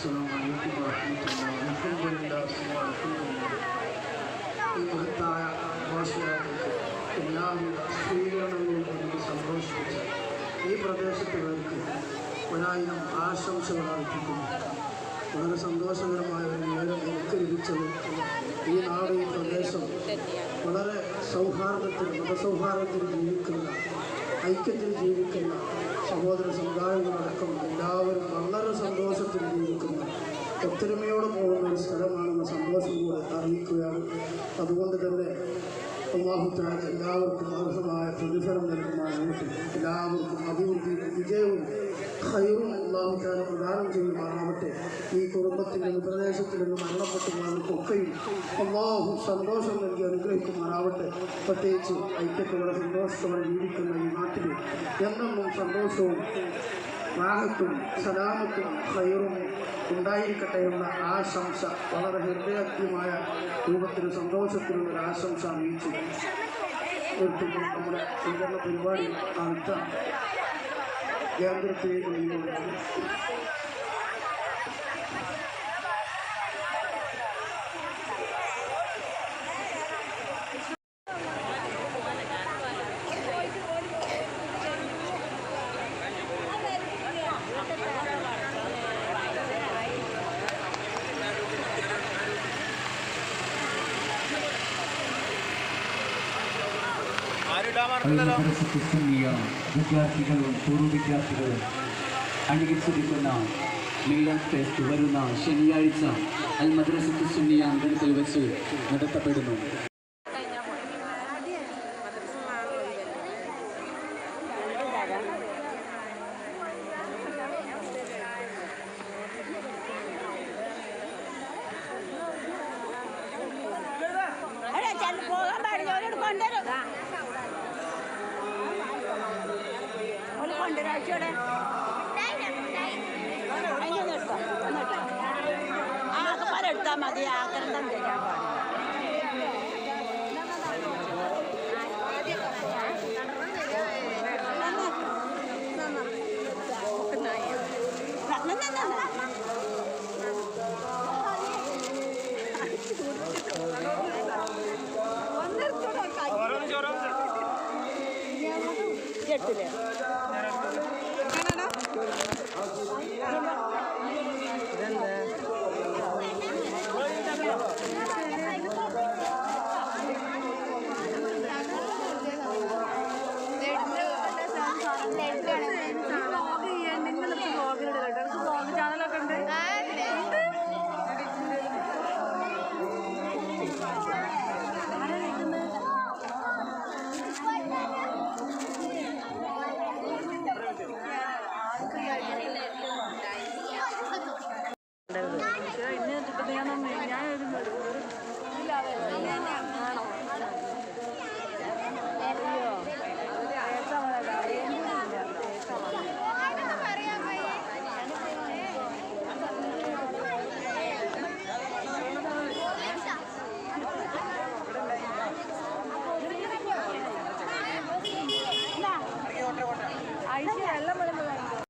അസ്സലാമു അലൈക്കും വറഹ്മത്തുള്ളാഹി ഈ മഹത്തായ ഭാഷയായിട്ട് എല്ലാവിധ സ്വീകരണങ്ങളും കൊണ്ട് സന്തോഷിപ്പിച്ച ഈ പ്രദേശത്തുകാർക്ക് 1000 ആശംസകൾ അർപ്പിക്കുന്നു. വളരെ സന്തോഷകരമായ ഒരു നേരം എനിക്ക് ലഭിച്ചത് ഈ നാട് ഈ പ്രദേശം വളരെ സൗഹാർദ്ദത്തിൽ മതസൗഹാർദ്ദത്തിൽ ജീവിക്കുന്ന ഐക്യത്തിൽ ജീവിക്കുന്ന സഹോദര സമുദായങ്ങളടക്കം എല്ലാവരും വളരെ സന്തോഷത്തിൽ ജീവിക്കുന്ന ഒത്തൊരുമയോടെ പോകുന്ന ഒരു സ്ഥലമാണെന്ന സന്തോഷം കൂടെ അറിയിക്കുകയാണ്. അതുകൊണ്ട് തന്നെ അല്ലാഹു തആല എല്ലാവർക്കും അർഹമായ പ്രതിഫലം നൽകുമാറാകട്ടെ. എല്ലാവർക്കും അഭിവൃദ്ധിയും വിജയവും ഖൈറും അല്ലാഹു തആല പ്രദാനം ചെയ്യുമാറാകട്ടെ. ഈ കുടുംബത്തിൽ നിന്ന് പ്രദേശത്തിൽ നിന്ന് മരണപ്പെട്ടുള്ളവർക്കൊക്കെയും അല്ലാഹു സന്തോഷം നൽകി അനുഗ്രഹിക്കുമാറാവട്ടെ. പ്രത്യേകിച്ച് ഐക്യത്തോടെ സന്തോഷത്തോടെ ജീവിക്കുന്ന ഈ നാട്ടിൽ എന്നെന്നും സന്തോഷവും റാഹത്തും സലാമത്തും ഖൈറും ഉണ്ടായിരിക്കട്ടെ എന്ന ആശംസ വളരെ ഹൃദയമായ രൂപത്തിൽ സന്തോഷത്തിലുള്ള ആശംസ അറിയിച്ചു നിർത്തുമ്പോൾ നമ്മുടെ സ്വീകരണ പരിപാടി അടുത്ത കേന്ദ്രത്തിലേക്ക് നീങ്ങുകയാണ്. വിദ്യാർത്ഥികളും പൂർവ്വ വിദ്യാർത്ഥികളും അണിയിച്ചൊരുക്കുന്ന മില്ലത്ത് ഫെസ്റ്റ് വരുന്ന ശനിയാഴ്ച അൽ മദ്രസത്തു സുന്നിയ അങ്കണത്തിൽ വെച്ച് നടത്തപ്പെടുന്നു. എടുത്താൽ മതി ആക്രമണം ചെയ്യാൻ കേട്ടില്ലേ